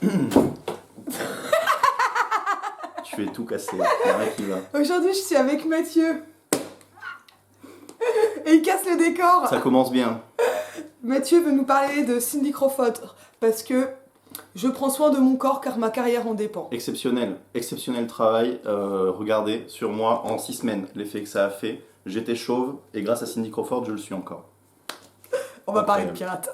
Je vais tout casser, c'est vrai qu'il va. Aujourd'hui, je suis avec Mathieu. Et il casse le décor. Ça commence bien. Mathieu veut nous parler de Cindy Crawford parce que je prends soin de mon corps car ma carrière en dépend. Exceptionnel travail. Regardez sur moi en 6 semaines l'effet que ça a fait. J'étais chauve et grâce à Cindy Crawford, je le suis encore. On va parler de pirates.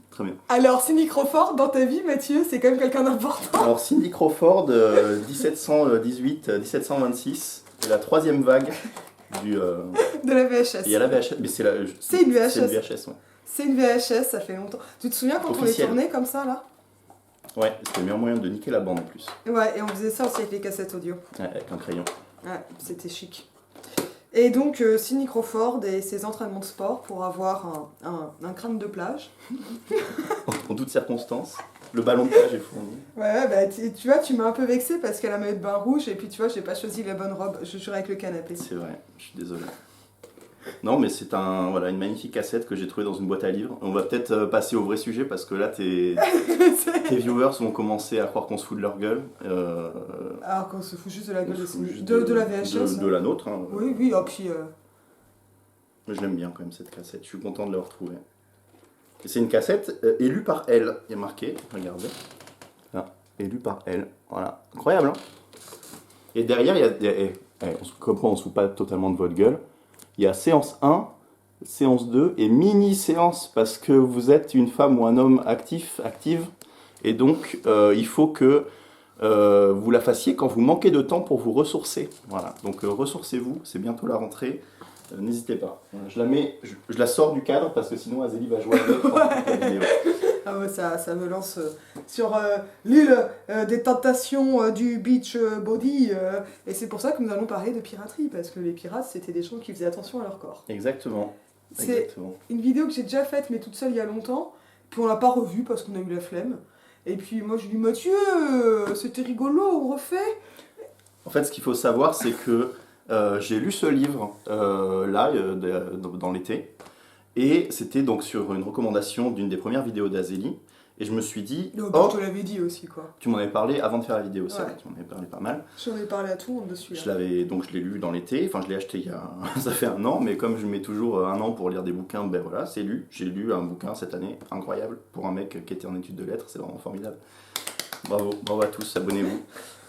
Très bien. Alors, Cindy Crawford, dans ta vie, Mathieu, c'est quand même quelqu'un d'important. Alors Cindy Crawford, 1718-1726, c'est la 3e vague du... De la VHS. Il y a la VHS, mais c'est une VHS. C'est une VHS, ouais. C'est une VHS, ça fait longtemps. Tu te souviens quand on les tournait comme ça, là? Ouais, c'était le meilleur moyen de niquer la bande en plus. Ouais, et on faisait ça aussi avec les cassettes audio. Ouais, avec un crayon. Ouais, c'était chic. Et donc, Cindy Crawford et ses entraînements de sport pour avoir un crâne de plage. En toutes circonstances, le ballon de plage est fourni. Ouais, bah tu vois, tu m'as un peu vexée parce qu'elle a maillot de bain rouge et puis tu vois, j'ai pas choisi la bonne robe. Je jure avec le canapé. C'est vrai, je suis désolé. Non, mais c'est une magnifique cassette que j'ai trouvée dans une boîte à livres. On va peut-être passer au vrai sujet parce que là, tes viewers vont commencer à croire qu'on se fout de leur gueule. Alors qu'on se fout juste de la gueule de la VHS. De la nôtre. Hein. Oui, oui, et puis... Je l'aime bien quand même cette cassette, je suis content de la retrouver. Et c'est une cassette élue par elle, il y a marqué, regardez. Là, élue par elle, voilà. Incroyable, hein. Et derrière, il y a... on se comprend, on se fout pas totalement de votre gueule. Il y a séance 1, séance 2 et mini-séance parce que vous êtes une femme ou un homme active. Et donc, il faut que vous la fassiez quand vous manquez de temps pour vous ressourcer. Voilà, donc ressourcez-vous, c'est bientôt la rentrée. N'hésitez pas. Voilà, je la sors du cadre parce que sinon Azélie va jouer avec la vidéo. Ah ouais, ça me lance sur l'île des tentations du beach body. Et c'est pour ça que nous allons parler de piraterie, parce que les pirates, c'était des gens qui faisaient attention à leur corps. Exactement. C'est une vidéo que j'ai déjà faite, mais toute seule il y a longtemps. Puis on l'a pas revue parce qu'on a eu la flemme. Et puis moi je lui dis, Mathieu, c'était rigolo, on refait. En fait, ce qu'il faut savoir, c'est que j'ai lu ce livre dans l'été. Et c'était donc sur une recommandation d'une des premières vidéos d'Azélie. Et je me suis dit... Je te l'avais dit aussi, quoi. Tu m'en avais parlé avant de faire la vidéo, ça. Ouais. Tu m'en avais parlé pas mal. J'en ai parlé à tout le monde dessus. Je l'ai lu dans l'été. Enfin, je l'ai acheté il y a... ça fait 1 an. Mais comme je mets toujours 1 an pour lire des bouquins, ben voilà, c'est lu. J'ai lu un bouquin cette année. Incroyable. Pour un mec qui était en études de lettres, c'est vraiment formidable. Bravo à tous, abonnez-vous.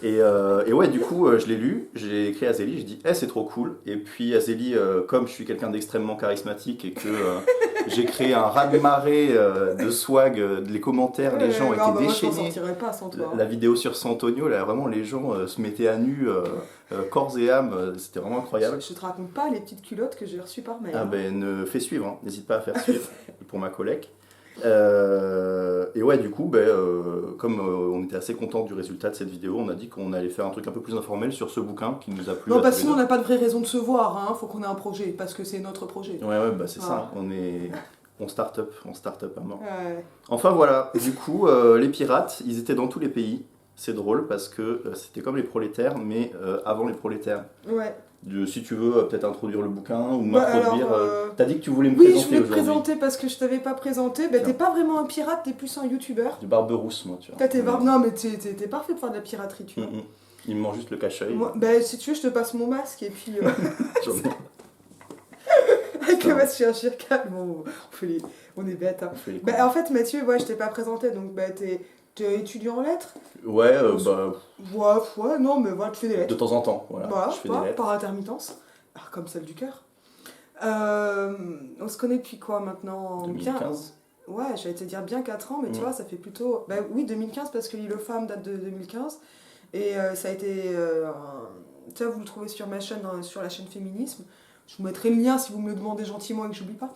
Et ouais, du coup, je l'ai lu, j'ai écrit à Azélie, j'ai dit c'est trop cool. Et puis Azélie, comme je suis quelqu'un d'extrêmement charismatique et que j'ai créé un raz-de-marée de swag, les commentaires, les gens étaient déchaînés. Pas sans toi. La vidéo sur Santonio, là, vraiment, les gens se mettaient à nu, corps et âme, c'était vraiment incroyable. Je te raconte pas les petites culottes que j'ai reçues par mail. Ah ben, fais suivre, hein. N'hésite pas à faire suivre pour ma collègue. Et ouais, du coup, comme on était assez content du résultat de cette vidéo, on a dit qu'on allait faire un truc un peu plus informel sur ce bouquin qui nous a plu. Non, parce que sinon on n'a pas de vraie raison de se voir, hein. Faut qu'on ait un projet, parce que c'est notre projet. Ouais, c'est ça, on start-up à mort. Ouais. Enfin voilà, du coup, les pirates, ils étaient dans tous les pays. C'est drôle parce que c'était comme les prolétaires, mais avant les prolétaires. Ouais. Si tu veux peut-être introduire le bouquin ou m'introduire. T'as dit que tu voulais me présenter aujourd'hui. Oui, je voulais te présenter parce que je t'avais pas présenté. T'es pas vraiment un pirate, t'es plus un youtubeur. Du barberousse, moi, tu vois. Non, mais t'es parfait pour faire de la piraterie, tu vois. Il me manque juste le cache-œil. Si tu veux, je te passe mon masque et puis. J'en ai. Avec le masque chirurgical, bon, on est bêtes. Hein. En fait, Mathieu, je t'ai pas présenté, donc t'es étudiant en lettres. Ouais, Ouais, non, mais voilà, tu fais des lettres. De temps en temps, voilà. Je fais des lettres. Par intermittence, comme celle du cœur. On se connaît depuis quoi maintenant? 2015. Ouais, j'allais te dire bien 4 ans, mais tu vois, ça fait plutôt... oui, 2015, parce que L'île aux femmes date de 2015. Et ça a été... Tu vois, vous le trouvez sur ma chaîne, sur la chaîne Féminisme. Je vous mettrai le lien si vous me le demandez gentiment et que j'oublie pas.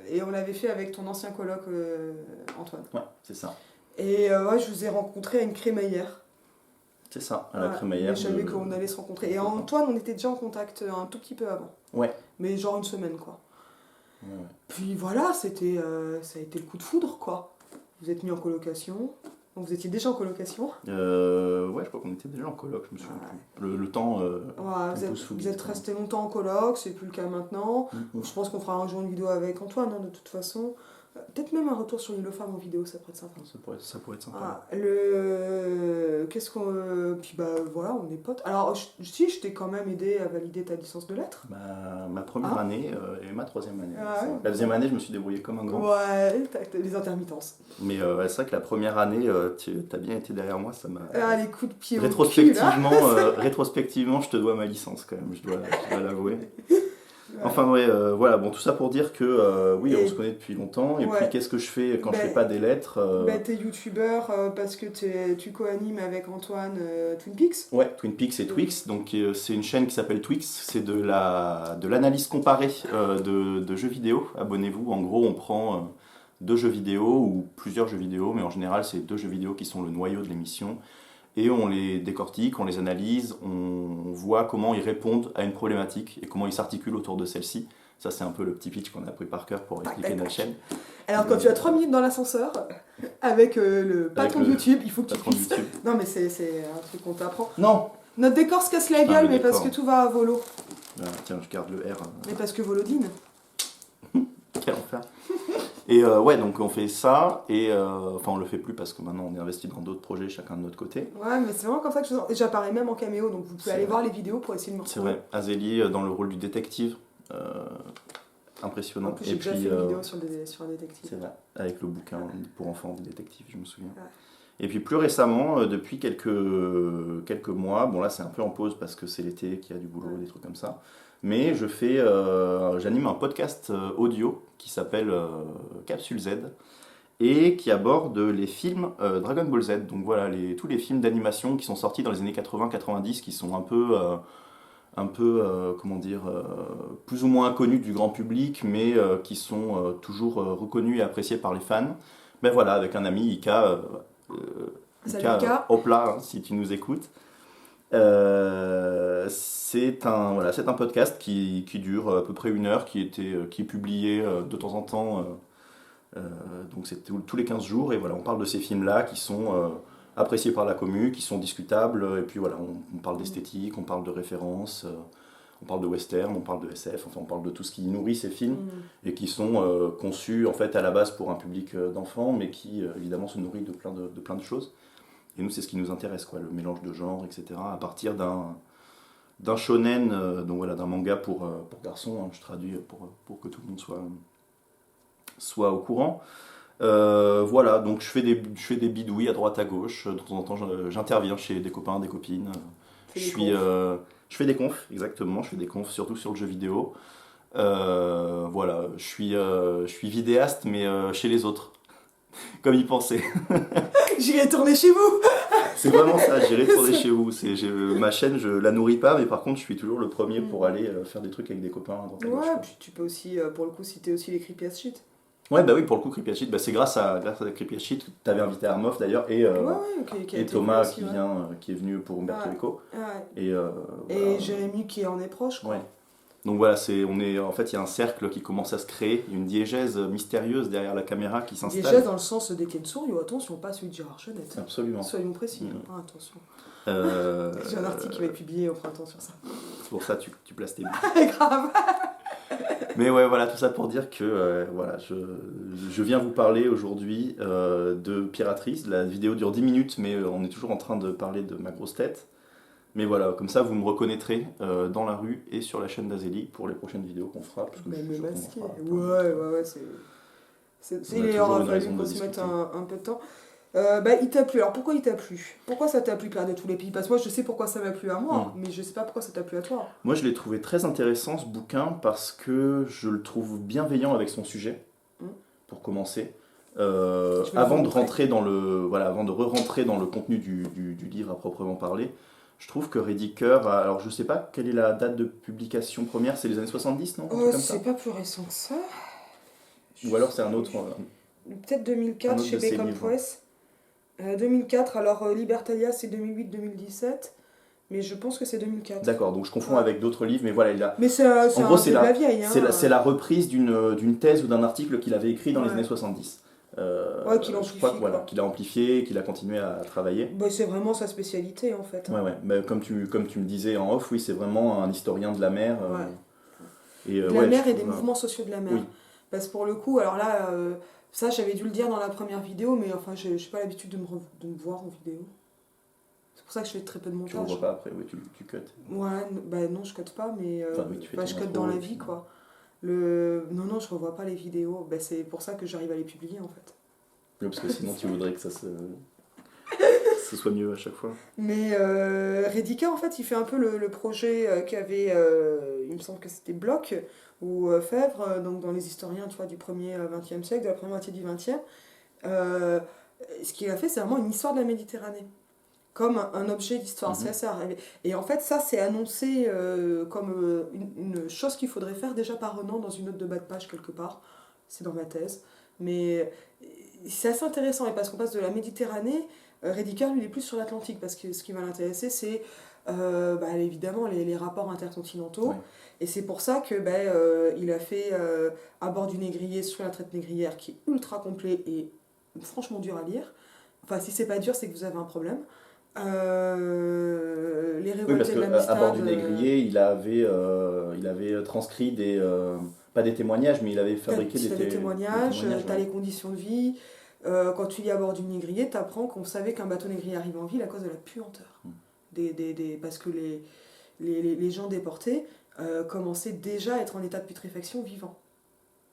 Et on l'avait fait avec ton ancien coloc, Antoine. Ouais, c'est ça. Et je vous ai rencontré à une crémaillère. C'est ça, à la crémaillère. Je savais qu'on allait se rencontrer. Et Antoine, on était déjà en contact un tout petit peu avant. Ouais. Mais genre 1 semaine, quoi. Ouais. Puis voilà, ça a été le coup de foudre, quoi. Vous êtes mis en colocation, Donc vous étiez déjà en colocation. Ouais, je crois qu'on était déjà en coloc, je me souviens plus. Le temps. Ouais, vous êtes resté longtemps en coloc, c'est plus le cas maintenant. Je pense qu'on fera un jour une vidéo avec Antoine, hein, de toute façon. Peut-être même un retour sur l'île aux femmes en vidéo, ça pourrait être sympa. Ça pourrait être sympa. Qu'est-ce qu'on. Puis bah voilà, on est potes. Alors, si, je t'ai quand même aidé à valider ta licence de lettres. Ma première année et ma troisième année. Ouais. La deuxième année, je me suis débrouillé comme un grand. Ouais, t'as les intermittences. Mais c'est vrai que la première année, t'as bien été derrière moi, ça m'a. Les coups de pied Rétrospectivement, au cul, rétrospectivement, je te dois ma licence quand même, je dois l'avouer. Enfin ouais, voilà, bon tout ça pour dire que oui, on se connaît depuis longtemps, et puis qu'est-ce que je fais quand je fais pas des lettres T'es youtubeur parce que tu co-animes avec Antoine Twin Peaks. Ouais, Twin Peaks et Twix, donc c'est une chaîne qui s'appelle Twix, c'est de l'analyse comparée de jeux vidéo, abonnez-vous, en gros on prend 2 jeux vidéo ou plusieurs jeux vidéo, mais en général c'est 2 jeux vidéo qui sont le noyau de l'émission, et on les décortique, on les analyse, on voit comment ils répondent à une problématique et comment ils s'articulent autour de celle-ci. Ça, c'est un peu le petit pitch qu'on a appris par cœur pour expliquer notre chaîne. Alors, quand tu as 3 minutes dans l'ascenseur, avec le patron de YouTube, il faut que tu puisses... Non, mais c'est un truc qu'on t'apprend. Non. Notre décor se casse la gueule, mais parce que tout va à volo. Tiens, je garde le R. Mais parce que Volodine. Quel enfer. Et ouais, donc on fait ça, et enfin on le fait plus parce que maintenant on est investi dans d'autres projets, chacun de notre côté. Ouais, mais c'est vraiment comme ça que j'apparais même en caméo, donc vous pouvez aller voir les vidéos pour essayer de me retrouver. C'est vrai, Azélie dans le rôle du détective, impressionnant. En plus, j'ai déjà fait une vidéo sur un détective. C'est vrai, avec le bouquin pour enfants du détective, je me souviens. Ouais. Et puis plus récemment, depuis quelques mois, bon là c'est un peu en pause parce que c'est l'été, qu'il y a du boulot, des trucs comme ça. Mais j'anime un podcast audio qui s'appelle Capsule Z et qui aborde les films Dragon Ball Z. Donc voilà, tous les films d'animation qui sont sortis dans les années 80-90, qui sont un peu comment dire, plus ou moins inconnus du grand public, mais qui sont toujours reconnus et appréciés par les fans. Ben voilà, avec un ami, Ika, hop là, hein, si tu nous écoutes. C'est un podcast qui dure à peu près 1 heure, qui est publié de temps en temps, donc c'est tous les 15 jours, et voilà, on parle de ces films-là qui sont appréciés par la commu, qui sont discutables, et puis voilà, on parle d'esthétique, on parle de références, on parle de western, on parle de SF, enfin on parle de tout ce qui nourrit ces films, et qui sont conçus en fait à la base pour un public d'enfants, mais qui évidemment se nourrit de plein de choses. Et nous, c'est ce qui nous intéresse, quoi, le mélange de genres, etc. À partir d'un shonen, donc voilà, d'un manga pour garçons, hein, je traduis pour que tout le monde soit au courant. Voilà, donc je fais des bidouilles à droite à gauche. De temps en temps, j'interviens chez des copains, des copines. Je fais des confs, exactement. Je fais des confs surtout sur le jeu vidéo. Voilà, je suis vidéaste, mais chez les autres. Comme y penser. J'irai tourner chez vous. C'est vraiment ça, j'irai tourner chez vous. Ma chaîne, je la nourris pas, mais par contre, je suis toujours le premier pour aller faire des trucs avec des copains. Ouais, puis tu peux aussi, pour le coup, citer aussi les Creepy As Shit. Ouais, bah oui, pour le coup, Creepy As Shit, c'est grâce à Creepy As Shit que t'avais invité Armoff d'ailleurs, et Thomas aussi, qui est venu pour Umberto Eco. Et Jérémy qui en est proche, quoi. Ouais. Donc voilà, en fait, il y a un cercle qui commence à se créer, une diégèse mystérieuse derrière la caméra qui s'installe. Diégèse dans le sens d'Étienne Souriau, attention, pas celui de Gérard Chenette. Absolument. Soyons précis, attention. J'ai un article qui va être publié au printemps sur ça. C'est pour ça que tu places tes Grave. Mais ouais, voilà, tout ça pour dire que voilà, je viens vous parler aujourd'hui de Piratrice. La vidéo dure 10 minutes, mais on est toujours en train de parler de ma grosse tête. Mais voilà, comme ça vous me reconnaîtrez dans la rue et sur la chaîne d'Azélie pour les prochaines vidéos qu'on fera. Même masqué. Ouais, il aura fallu qu'on se mette un peu de temps. Il t'a plu. Alors pourquoi il t'a plu ? Pourquoi ça t'a plu, Pierre de tous les pays ? Parce que moi je sais pourquoi ça m'a plu à moi, mais je sais pas pourquoi ça t'a plu à toi. Moi je l'ai trouvé très intéressant ce bouquin parce que je le trouve bienveillant avec son sujet, pour commencer. Avant de re-rentrer dans le contenu du livre à proprement parler, je trouve que Rediker, alors je sais pas quelle est la date de publication première, c'est les années 70, non ? C'est pas plus récent que ça. Ou alors c'est un autre... Peut-être 2004 chez Bacon Press. 2004, alors Libertalia c'est 2008-2017, mais je pense que c'est 2004. D'accord, donc je confonds avec d'autres livres, mais voilà, Mais c'est la vieille. C'est la reprise d'une thèse ou d'un article qu'il avait écrit dans les années 70. Ouais, qu'il je amplifie, crois que, voilà, quoi. qu'il a amplifié, qu'il a continué à travailler. Bah, c'est vraiment sa spécialité, en fait. Ouais, Hein. ouais. Bah, comme tu me disais en off, oui, c'est vraiment un historien de la mer. Ouais. Et De la ouais, je mer et des trouve. mouvements sociaux de la mer. Oui, Parce que pour le coup, alors là, ça j'avais dû le dire dans la première vidéo, mais enfin, j'ai pas l'habitude de me voir en vidéo. C'est pour ça que je fais très peu de tu montage. revois pas après, oui, tu cut. Ouais, bah non, je cote pas, mais Enfin, oui, tu fais bah, ton je cote intro dans la et vie, puis. quoi. Non, non, je revois pas les vidéos. Bah, c'est pour ça que j'arrive à les publier, en fait. Oui, parce que sinon, tu voudrais que ce soit mieux à chaque fois. Mais Redica, en fait, il fait un peu le projet qu'avait, il me semble que c'était Bloch, ou Fèvre, donc dans les historiens, tu vois, du premier 20e siècle, de la première moitié du 20e. Euh, Ce qu'il a fait, c'est vraiment une histoire de la Méditerranée, comme un objet d'histoire. C'est Mhm. assez rare. Et en fait, ça, c'est annoncé comme une chose qu'il faudrait faire déjà par Renan dans une note de bas de page quelque part. C'est dans ma thèse. Mais c'est assez intéressant, et parce qu'on passe de la Méditerranée, Rediker, lui, il est plus sur l'Atlantique, parce que ce qui va l'intéresser, c'est bah, évidemment les rapports intercontinentaux. Ouais. Et c'est pour ça que bah, il a fait à bord du négrier sur la traite négrière, qui est ultra complet et franchement dur à lire. Enfin, si c'est pas dur, c'est que vous avez un problème. Les Oui, parce révoltés de que à bord l'Amistad. du négrier, il avait transcrit pas des témoignages, mais il avait fabriqué T'as des des témoignages, témoignages. t'as Ouais. les conditions de vie. Quand tu lis à bord du négrier, t'apprends qu'on savait qu'un bateau négrier arrivait en ville à cause de la puanteur. Mm. Parce que les gens déportés commençaient déjà à être en état de putréfaction vivant.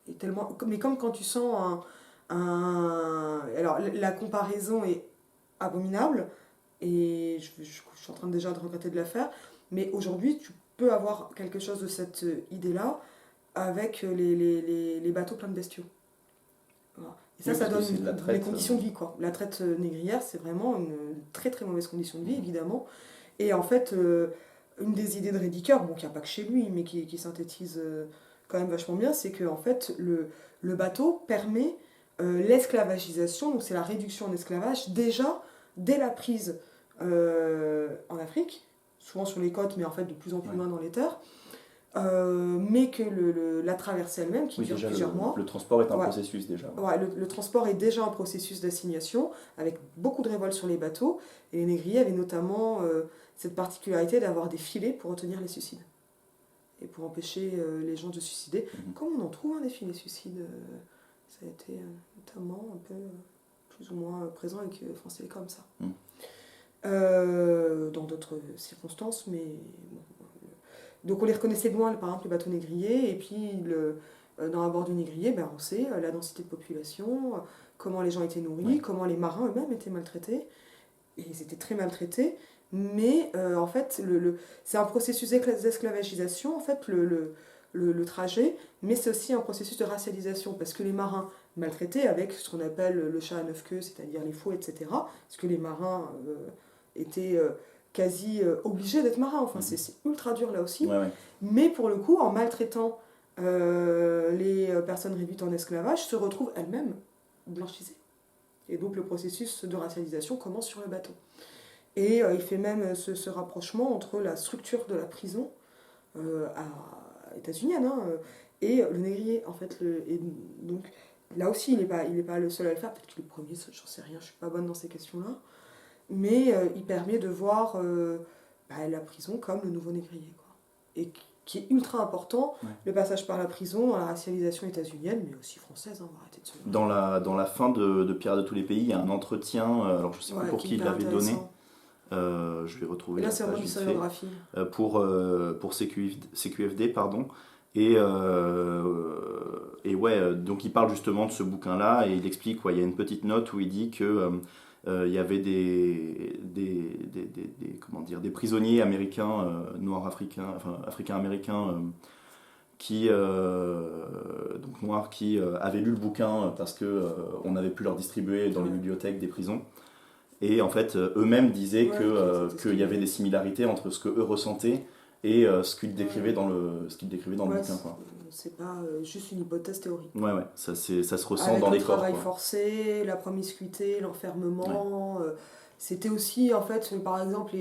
Et tellement, mais comme quand tu sens alors, la comparaison est abominable, et je suis en train déjà de regretter de la faire, mais aujourd'hui, tu peux avoir quelque chose de cette idée-là avec les bateaux pleins de bestiaux. Voilà. Et ça, Oui, ça parce que donne c'est de la les traite. conditions de vie, quoi. La traite négrière, c'est vraiment une très très mauvaise condition de vie, évidemment. Et en fait, une des idées de Rediker, bon, qu'il n'y a pas que chez lui, mais qui synthétise quand même vachement bien, c'est que en fait, le bateau permet l'esclavagisation, donc c'est la réduction en esclavage, déjà dès la prise en Afrique, souvent sur les côtes, mais en fait de plus en plus Ouais. loin dans les terres, mais que la traversée elle-même, qui Oui, dure déjà, plusieurs mois, le transport est un ouais, processus déjà. ouais, le transport est déjà un processus d'assignation, avec beaucoup de révoltes sur les bateaux, et les négriers avaient notamment cette particularité d'avoir des filets pour retenir les suicides, et pour empêcher les gens de se suicider. Mhm. Comme on en trouve des filets suicides, ça a été notamment un peu plus ou moins présent avec France Télécom, ça. Mhm. Dans d'autres circonstances, mais bon. Donc on les reconnaissait de loin, par exemple, les bateaux négriers, et puis dans la bord du négrier, ben, on sait la densité de population, comment les gens étaient nourris, Ouais. comment les marins eux-mêmes étaient maltraités, et ils étaient très maltraités, mais en fait, c'est un processus d'esclavagisation, en fait, le trajet, mais c'est aussi un processus de racialisation, parce que les marins maltraités, avec ce qu'on appelle le chat à neuf queues, c'est-à-dire les faux, etc., parce que les marins étaient quasi obligés d'être marins, enfin Mhm. c'est ultra dur là aussi, Ouais, ouais. mais pour le coup, en maltraitant les personnes réduites en esclavage, se retrouvent elles-mêmes blanchisées. Et donc le processus de racialisation commence sur le bateau. Et il fait même ce rapprochement entre la structure de la prison états-unienne et le négrier, en fait. Et donc là aussi, il est pas le seul à le faire, peut-être qu'il est le premier, j'en sais rien, je suis pas bonne dans ces questions-là. Mais il permet de voir la prison comme le nouveau négrier, quoi. Et qui est ultra important, Ouais. le passage par la prison dans la racialisation états-unienne, mais aussi française, on va arrêter de se... Dans la fin de Pierre de tous les pays, il y a un entretien, alors je sais plus pour qui il l'avait donné, je vais Et retrouver là, la c'est vraiment page du vite fait, historiographie. pour CQFD, pardon. Et ouais, donc il parle justement de ce bouquin-là et il explique, ouais, il y a une petite note où il dit que il y avait comment dire, des prisonniers américains, noirs africains, enfin africains-américains, donc noirs, qui avaient lu le bouquin parce que on avait pu leur distribuer dans les Ouais. bibliothèques des prisons. Et en fait, eux-mêmes disaient Ouais, qu'il y avait des similarités entre ce que eux ressentaient et ce qu'ils décrivaient Ouais. dans le Ouais, bouquin, quoi. c'est pas juste une hypothèse théorique. Ouais, ouais, ça se ressent Avec dans le les corps, travail quoi. forcé, la promiscuité, Ouais. l'enfermement. C'était aussi, en fait, par exemple,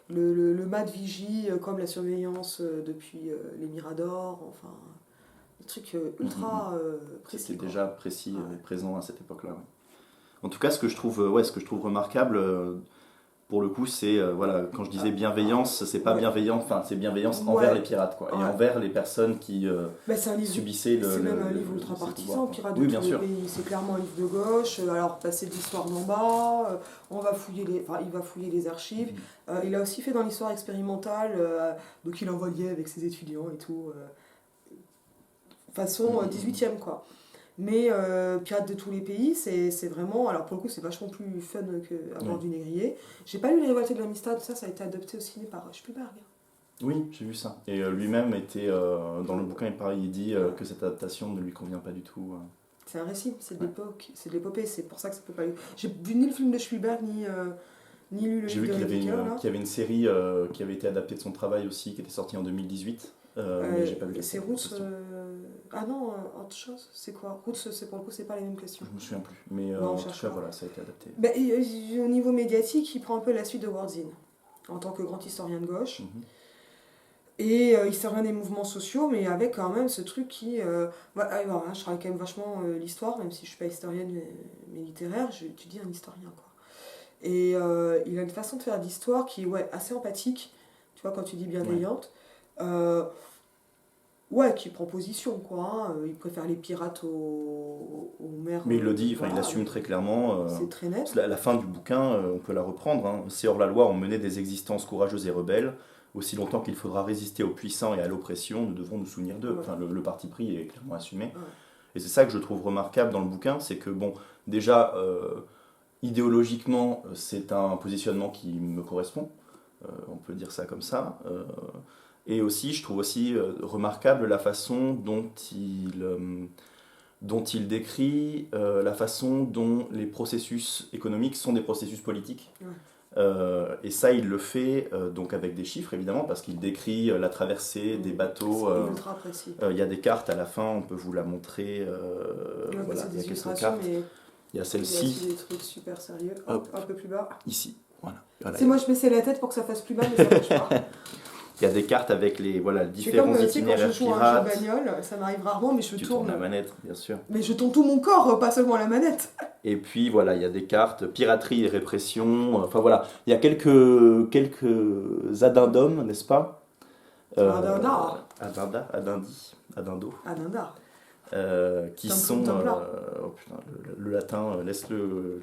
le mat de vigie, comme la surveillance depuis les Miradors, enfin, des trucs ultra précis. C'était quoi. déjà précis Ouais. et présent à cette époque-là. Ouais. En tout cas, ce que je trouve remarquable, pour le coup, c'est, voilà, quand je disais bienveillance, c'est pas Ouais. bienveillance, enfin, c'est bienveillance Ouais. envers les pirates, quoi, et Ouais. envers les personnes qui Bah, c'est un livre, subissaient c'est même un livre ultra ces partisan, pouvoirs, quoi. Pirates de Oui, tous bien les sûr. pays. C'est clairement un livre de gauche. Alors, passer de l'histoire d'en bas, on va fouiller il va fouiller les archives. Il a aussi fait dans l'histoire expérimentale, donc il envoyait avec ses étudiants et tout, façon 18e quoi. Mais Pirates de tous les pays, c'est vraiment. Alors pour le coup, c'est vachement plus fun qu'à bord Oui. du Négrier. J'ai pas lu Les Révoltés de l'Amistad, ça a été adapté au ciné par Spielberg. Oui, j'ai vu ça. Et lui-même était, dans le bouquin, il dit que cette adaptation ne lui convient pas du tout. C'est un récit, c'est de Ouais. l'époque, c'est de l'épopée, c'est pour ça que ça peut pas. J'ai vu ni le film de Spielberg, ni lu le J'ai livre vu de Riker, là. qu'il y avait une série qui avait été adaptée de son travail aussi, qui était sortie en 2018, mais j'ai pas vu la C'est série. Roots. Ah non, autre chose, c'est quoi Roots, c'est pour le coup, c'est pas les mêmes questions. Je me souviens plus, mais Non, on en tout cherche cas, pas. voilà, ça a été adapté. Bah, au niveau médiatique, il prend un peu la suite de World's In, en tant que grand historien de gauche. Mhm. Et historien des mouvements sociaux, mais avec quand même ce truc qui. Alors, je travaille quand même vachement l'histoire, même si je suis pas historienne mais littéraire, j'étudie un historien, quoi. Et il a une façon de faire d'histoire qui est assez empathique, tu vois, quand tu dis bienveillante. Qui prend position, quoi. Hein. Il préfère les pirates aux mers. Mais il le dit, il voilà, assume très clairement. c'est très net. La fin du bouquin, on peut la reprendre. Hein. Ces hors-la-loi ont mené des existences courageuses et rebelles. Aussi longtemps qu'il faudra résister aux puissants et à l'oppression, nous devrons nous souvenir d'eux. Ouais. Enfin, le parti pris est clairement assumé. Ouais. Et c'est ça que je trouve remarquable dans le bouquin, c'est que, bon, déjà, idéologiquement, c'est un positionnement qui me correspond. On peut dire ça comme ça. Et aussi, je trouve aussi remarquable la façon dont il décrit la façon dont les processus économiques sont des processus politiques. Ouais. Et ça, il le fait donc avec des chiffres, évidemment, parce qu'il décrit la traversée des bateaux. C'est ultra précis. Il y a des cartes à la fin, on peut vous la montrer. Voilà, c'est il y a des quelques illustrations, cartes. mais Il y a il y a aussi celle-ci, des trucs super sérieux. Hop. Un peu plus bas. ici. Voilà. C'est moi, je baissais la tête pour que ça fasse plus bas, mais ça marche pas. Il y a des cartes avec les C'est différents comme, tu sais, quand je itinéraires joue à un jeu pirates. bagnole, ça m'arrive rarement, mais je Tu tourne. tournes la manette, bien sûr. Mais je tourne tout mon corps, pas seulement la manette. Et puis voilà, il y a des cartes piraterie et répression. Enfin voilà, il y a quelques addendums, n'est-ce pas Addenda. Addendo, Adindar. qui Tom- sont Tom Plat. oh putain, le latin, laisse-le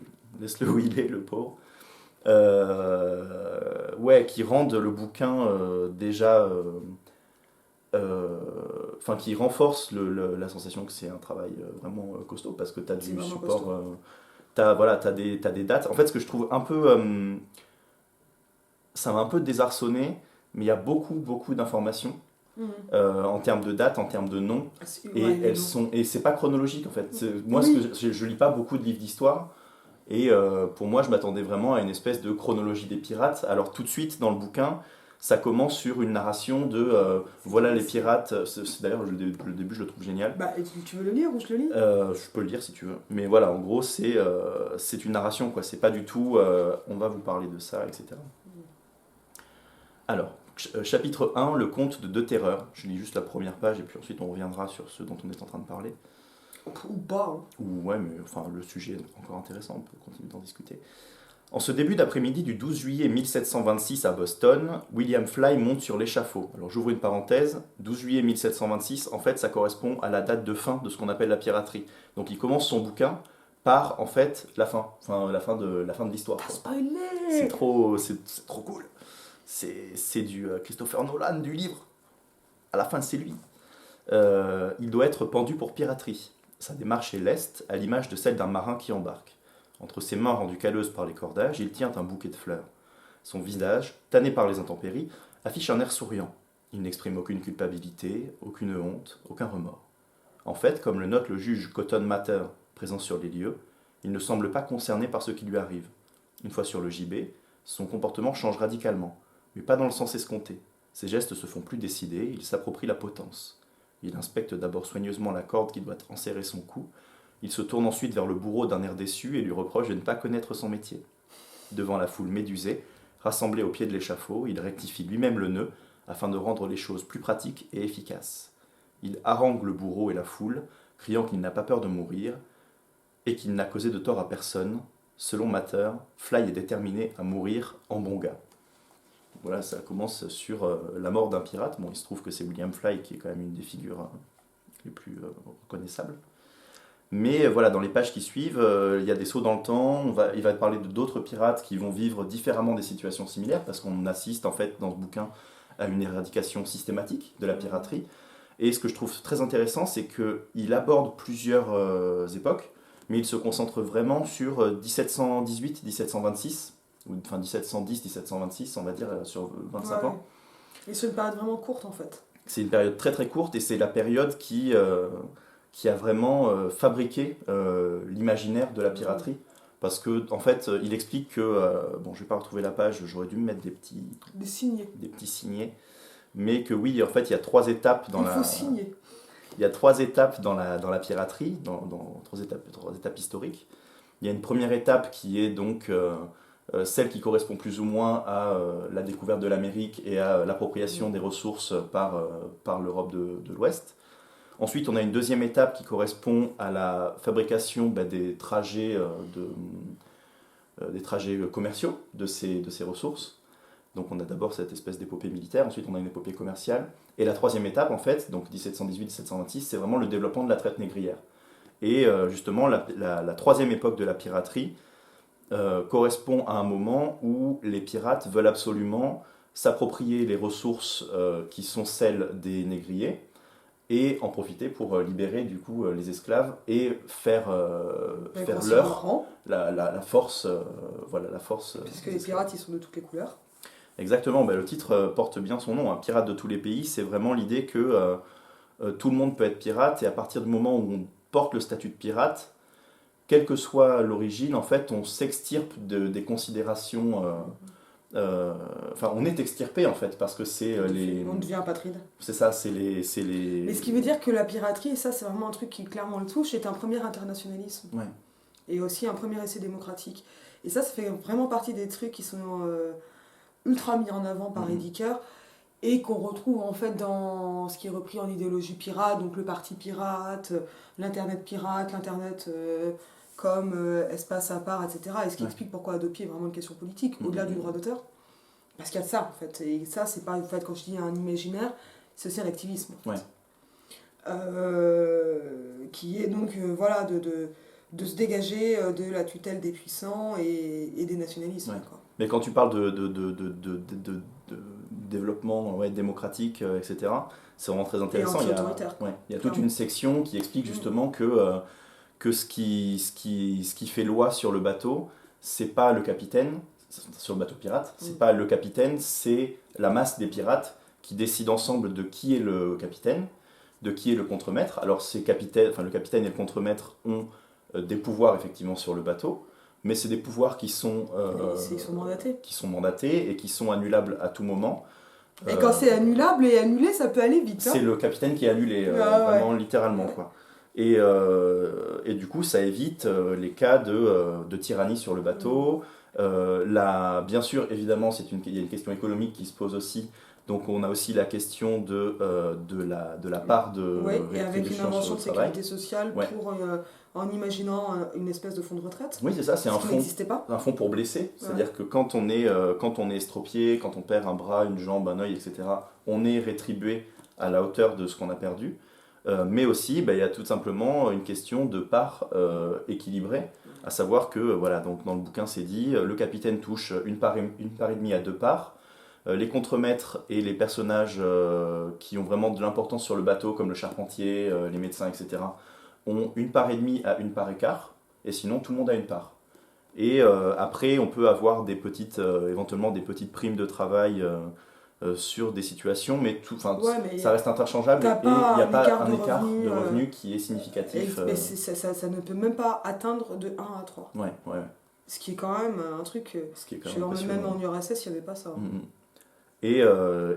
où il est, le pauvre. Qui rendent le bouquin déjà, enfin qui renforce la sensation que c'est un travail vraiment costaud, parce que tu as C'est du vraiment support, costaud. t'as des dates. En fait, ce que je trouve un peu, ça m'a un peu désarçonné, mais il y a beaucoup d'informations en termes de dates, en termes de noms. Et et c'est pas chronologique en fait. Moi, Oui. je lis pas beaucoup de livres d'histoire, et pour moi, je m'attendais vraiment à une espèce de chronologie des pirates. Alors tout de suite dans le bouquin, ça commence sur une narration de voilà les pirates. D'ailleurs, le début, je le trouve génial. Bah, tu veux le lire ou je le lis Je peux le lire si tu veux. Mais voilà, en gros, c'est une narration, quoi. C'est pas du tout on va vous parler de ça, etc. Alors, chapitre 1, le conte de deux terreurs. Je lis juste la première page et puis ensuite on reviendra sur ce dont on est en train de parler. Ou pas. Hein. Ou ouais, mais enfin, le sujet est encore intéressant, on peut continuer d'en discuter. En ce début d'après-midi du 12 juillet 1726 à Boston, William Fly monte sur l'échafaud. Alors j'ouvre une parenthèse, 12 juillet 1726, en fait ça correspond à la date de fin de ce qu'on appelle la piraterie. Donc il commence son bouquin par en fait la fin de l'histoire. T'as spoilé. C'est trop cool. C'est du Christopher Nolan du livre. À la fin c'est lui. Il doit être pendu pour piraterie. Sa démarche est leste, à l'image de celle d'un marin qui embarque. Entre ses mains rendues calleuses par les cordages, il tient un bouquet de fleurs. Son visage, tanné par les intempéries, affiche un air souriant. Il n'exprime aucune culpabilité, aucune honte, aucun remords. En fait, comme le note le juge Cotton Mather, présent sur les lieux, il ne semble pas concerné par ce qui lui arrive. Une fois sur le gibet, son comportement change radicalement, mais pas dans le sens escompté. Ses gestes se font plus décidés, il s'approprie la potence. Il inspecte d'abord soigneusement la corde qui doit enserrer son cou. Il se tourne ensuite vers le bourreau d'un air déçu et lui reproche de ne pas connaître son métier. Devant la foule médusée, rassemblée au pied de l'échafaud, il rectifie lui-même le nœud afin de rendre les choses plus pratiques et efficaces. Il harangue le bourreau et la foule, criant qu'il n'a pas peur de mourir et qu'il n'a causé de tort à personne. Selon Mater, Fly est déterminé à mourir en bon gars. Voilà, ça commence sur la mort d'un pirate. Bon, il se trouve que c'est William Fly qui est quand même une des figures les plus reconnaissables. Mais voilà, dans les pages qui suivent, il y a des sauts dans le temps. Il va parler d'autres pirates qui vont vivre différemment des situations similaires, parce qu'on assiste en fait dans ce bouquin à une éradication systématique de la piraterie. Et ce que je trouve très intéressant, c'est qu'il aborde plusieurs époques, mais il se concentre vraiment sur 1718-1726, ou enfin 1710-1726, on va dire, sur 25 ans. Et c'est une période vraiment courte en fait. C'est une période très très courte, et c'est la période qui a vraiment fabriqué l'imaginaire de la piraterie. Parce que en fait, il explique que, bon, je vais pas retrouver la page, j'aurais dû me mettre des petits signets, mais que oui, en fait, il y a trois étapes dans faut signer. Il y a trois étapes dans la piraterie, dans trois étapes historiques. Il y a une première étape qui est donc celle qui correspond plus ou moins à la découverte de l'Amérique et à l'appropriation des ressources par l'Europe de l'Ouest. Ensuite, on a une deuxième étape qui correspond à la fabrication des trajets commerciaux de ces ressources. Donc on a d'abord cette espèce d'épopée militaire, ensuite on a une épopée commerciale. Et la troisième étape, en fait, donc 1718-1726, c'est vraiment le développement de la traite négrière. Et justement, la troisième époque de la piraterie correspond à un moment où les pirates veulent absolument s'approprier les ressources qui sont celles des négriers, et en profiter pour libérer du coup les esclaves et faire leur la force, voilà, la force. Puisque les pirates, ils sont de toutes les couleurs. Exactement, le titre porte bien son nom, pirate de tous les pays. C'est vraiment l'idée que tout le monde peut être pirate, et à partir du moment où on porte le statut de pirate, quelle que soit l'origine, en fait, on s'extirpe des considérations. On est extirpé en fait, parce que c'est on devient apatride. C'est ça, c'est les. Mais ce qui veut dire que la piraterie, et ça c'est vraiment un truc qui clairement le touche, est un premier internationalisme. Ouais. Et aussi un premier essai démocratique. Et ça fait vraiment partie des trucs qui sont ultra mis en avant par Ridiker, et qu'on retrouve en fait dans ce qui est repris en idéologie pirate, donc le parti pirate, l'internet pirate, l'internet comme espace à part, etc. Et ce qui explique pourquoi Adopi est vraiment une question politique, au-delà du droit d'auteur. Parce qu'il y a ça en fait. Et ça, c'est pas, en fait, quand je dis un imaginaire, c'est aussi un activisme. En fait. Qui est donc voilà, de se dégager de la tutelle des puissants et des nationalismes. Ouais. Quoi. Mais quand tu parles de développement démocratique, etc., c'est vraiment très intéressant. Il y a toute une section qui explique justement que ce qui fait loi sur le bateau, c'est pas le capitaine, sur le bateau pirate, c'est pas le capitaine, c'est la masse des pirates qui décident ensemble de qui est le capitaine, de qui est le contremaître. Alors le capitaine et le contremaître ont des pouvoirs effectivement sur le bateau, mais c'est des pouvoirs qui sont mandatés et qui sont annulables à tout moment. Et quand c'est annulable et annulé, ça peut aller vite. C'est le capitaine qui est annulé, vraiment littéralement. Ouais. Quoi. Et du coup, ça évite les cas de tyrannie sur le bateau. Bien sûr, évidemment, il y a une question économique qui se pose aussi. Donc on a aussi la question de la part de et avec une invention de sécurité sociale pour en imaginant une espèce de fonds de retraite. Oui, c'est ça, c'est un fonds pour blessés. C'est-à-dire que quand on est estropié, quand on perd un bras, une jambe, un œil, etc., on est rétribué à la hauteur de ce qu'on a perdu. Mais aussi, il y a tout simplement une question de part équilibrée, à savoir que, donc dans le bouquin c'est dit, le capitaine touche une part et demie à 2 parts. Les contremaîtres et les personnages qui ont vraiment de l'importance sur le bateau, comme le charpentier, les médecins, etc., ont une part et demie à une part et quart, et sinon tout le monde a une part. Et après, on peut avoir éventuellement des petites primes de travail sur des situations, mais ça reste interchangeable, et il n'y a pas un écart de revenus qui est significatif. Mais ça ne peut même pas atteindre de 1 à 3. Ouais. Ce qui est quand même un truc. Même en URSS, il n'y avait pas ça. Et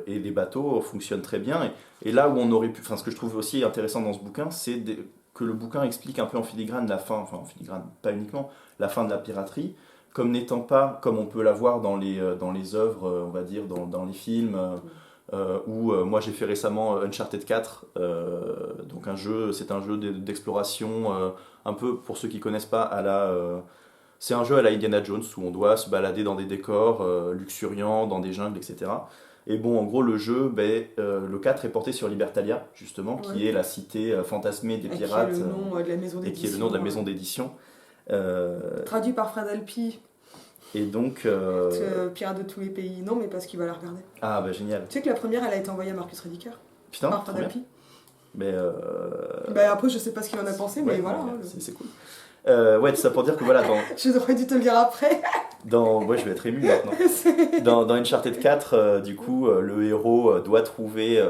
les bateaux fonctionnent très bien. Et là où on aurait pu. Ce que je trouve aussi intéressant dans ce bouquin, c'est que le bouquin explique un peu en filigrane la fin, en filigrane, pas uniquement, la fin de la piraterie, comme n'étant pas, comme on peut la voir dans les œuvres, on va dire, dans les films, Moi j'ai fait récemment Uncharted 4, donc c'est un jeu d'exploration, un peu pour ceux qui connaissent pas, c'est un jeu à la Indiana Jones où on doit se balader dans des décors luxuriants, dans des jungles, etc. Et bon, en gros, le jeu, le 4 est porté sur Libertalia, justement, qui est la cité fantasmée des pirates, qui est le nom de la maison et qui est le nom de la maison d'édition. Traduit par Fred Alpi. Et donc. Pirate de tous les pays. Non, mais parce qu'il va la regarder. Ah, bah génial. Tu sais que la première, elle a été envoyée à Marcus Rediker. Putain, par Fred Alpi. Mais. Après, je sais pas ce qu'il en a pensé, mais voilà. C'est cool. Tout ça pour dire que voilà. J'aurais dû te le dire après. Ouais, je vais être ému maintenant. Dans Uncharted 4, du coup, le héros doit trouver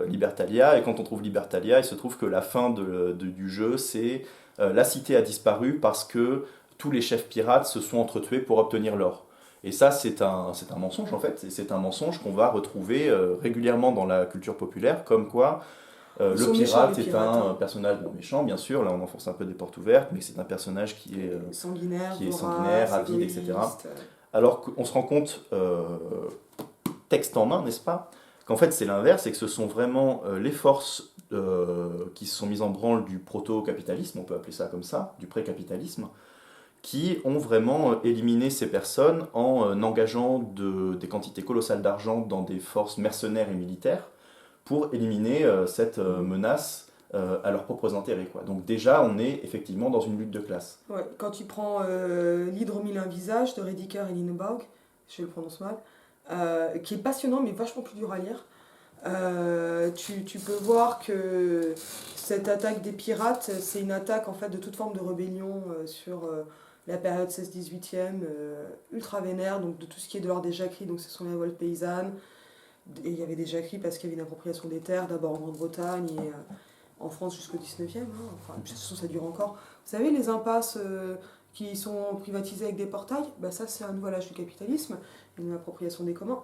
Libertalia, et quand on trouve Libertalia, il se trouve que la fin du jeu, c'est la cité a disparu parce que tous les chefs pirates se sont entretués pour obtenir l'or. Et ça, c'est un mensonge en fait, et c'est un mensonge qu'on va retrouver régulièrement dans la culture populaire, comme quoi le pirate est un personnage méchant, bien sûr, là on enfonce un peu des portes ouvertes, mais c'est un personnage qui est sanguinaire, avide, etc. Alors qu'on se rend compte, texte en main, n'est-ce pas, qu'en fait c'est l'inverse, et que ce sont vraiment les forces qui se sont mises en branle du proto-capitalisme, on peut appeler ça comme ça, du pré-capitalisme, qui ont vraiment éliminé ces personnes en engageant des quantités colossales d'argent dans des forces mercenaires et militaires, pour éliminer cette menace à leurs propres intérêts, quoi. Donc déjà, on est effectivement dans une lutte de classe. Ouais, quand tu prends l'Hydre mille un visages de Rediker et Linebaug, je le prononce mal, qui est passionnant mais vachement plus dur à lire, tu peux voir que cette attaque des pirates, c'est une attaque en fait de toute forme de rébellion sur la période 16-18e, ultra vénère, donc de tout ce qui est de l'ordre des jacqueries, donc ce sont les révoltes paysannes. Et il y avait des jacqueries parce qu'il y avait une appropriation des terres, d'abord en Grande-Bretagne et en France jusqu'au 19e. Enfin, de toute façon, ça dure encore. Vous savez, les impasses qui sont privatisées avec des portails, ça c'est un nouvel âge du capitalisme, une appropriation des communs.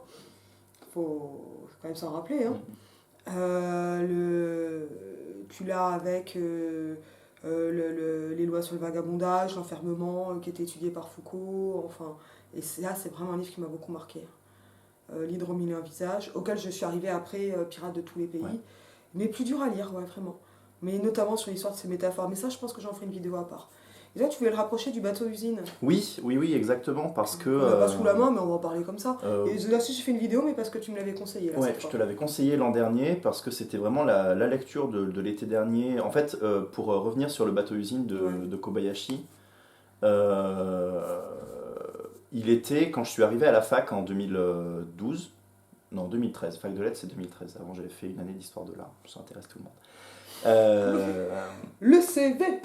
Faut quand même s'en rappeler. Tu l'as avec les lois sur le vagabondage, l'enfermement qui était étudié par Foucault. Enfin, et là, c'est vraiment un livre qui m'a beaucoup marqué. L'Hydre mille et un visages, auquel je suis arrivée après Pirates de tous les pays, mais plus dur à lire, vraiment. Mais notamment sur l'histoire de ces métaphores. Mais ça, je pense que j'en ferai une vidéo à part. Et là, tu voulais le rapprocher du bateau usine. Oui, exactement, parce que... On l'a pas sous la main, mais on va en parler comme ça. Et là aussi, j'ai fait une vidéo, mais parce que tu me l'avais conseillé. Là, je te l'avais conseillé l'an dernier, parce que c'était vraiment la lecture de l'été dernier. En fait, pour revenir sur le bateau usine de Kobayashi, il était, quand je suis arrivé à la fac en 2012, non 2013, fac de lettres c'est 2013, avant j'avais fait une année d'histoire de l'art, ça intéresse tout le monde. Le CV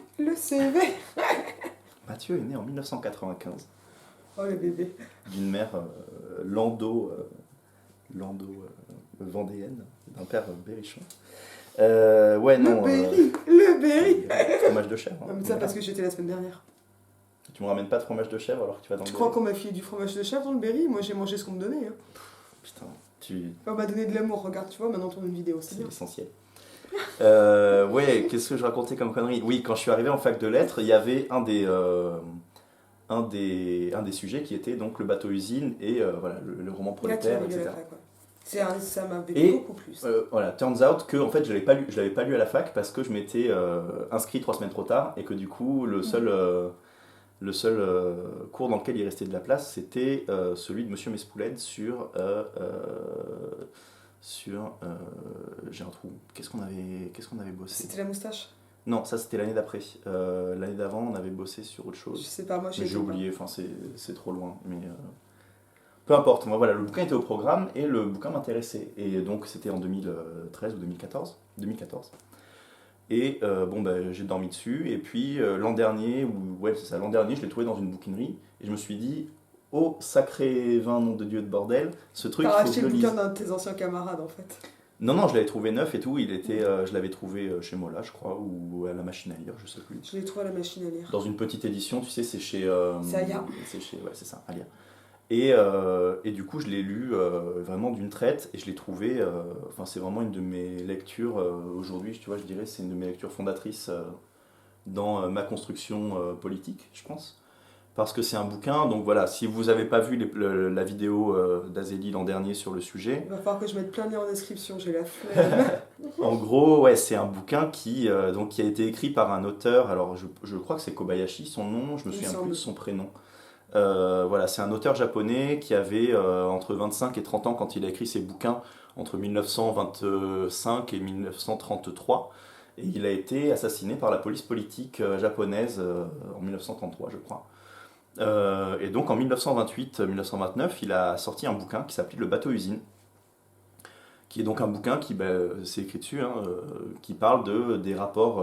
Mathieu est né en 1995. Oh le bébé. D'une mère lando vendéenne, d'un père berrichon. Le Berry Fromage de chèvre. Non mais ça parce que j'étais la semaine dernière. Tu me ramènes pas de fromage de chèvre alors que tu vas dans le Tu crois qu'on m'a filé du fromage de chèvre dans le Berry? Moi j'ai mangé ce qu'on me donnait. Putain, on m'a donné de l'amour, regarde, tu vois, maintenant on tourne une vidéo, c'est l'essentiel. Qu'est-ce que je racontais comme connerie? Oui, quand je suis arrivé en fac de lettres, il y avait un des sujets qui était donc le bateau usine et le roman prolétaire, etc. Ça m'avait beaucoup plus. Turns out que en fait je l'avais pas lu à la fac parce que je m'étais inscrit 3 semaines trop tard et que du coup le seul cours dans lequel il restait de la place, c'était celui de Monsieur Mespouled sur j'ai un trou. Qu'est-ce qu'on avait bossé? C'était la moustache? Non, ça c'était l'année d'après. L'année d'avant, on avait bossé sur autre chose. Je sais pas, moi j'ai oublié, enfin c'est trop loin. Mais peu importe, moi voilà, le bouquin était au programme et le bouquin m'intéressait. Et donc c'était en 2013 ou 2014. Et j'ai dormi dessus. Et puis l'an dernier, je l'ai trouvé dans une bouquinerie. Et je me suis dit, oh sacré vin, nom de Dieu de bordel, ce truc. T'as racheté le bouquin d'un de tes anciens camarades en fait. Non, je l'avais trouvé neuf et tout. Je l'avais trouvé chez Mola, je crois, ou à la machine à lire, je sais plus. Je l'ai trouvé à la machine à lire. Dans une petite édition, tu sais, c'est chez. C'est Alia. C'est ça, Alia. Et du coup, je l'ai lu vraiment d'une traite et je l'ai trouvé. C'est vraiment une de mes lectures aujourd'hui, tu vois, je dirais, c'est une de mes lectures fondatrices dans ma construction politique, je pense. parce que c'est un bouquin. Donc voilà, si vous n'avez pas vu la vidéo d'Azélie l'an dernier sur le sujet, Il va falloir que je mette plein de liens en description, j'ai la flemme. en gros, ouais, c'est un bouquin qui a été écrit par un auteur. Alors je crois que c'est Kobayashi son nom, je me Il me souviens semble. plus de son prénom. Voilà, c'est un auteur japonais qui avait entre 25 et 30 ans quand il a écrit ses bouquins, entre 1925 et 1933. Et il a été assassiné par la police politique japonaise en 1933, je crois. Et donc en 1928-1929, il a sorti un bouquin qui s'appelait Le bateau-usine, qui est donc un bouquin qui, c'est écrit dessus, hein, qui parle des rapports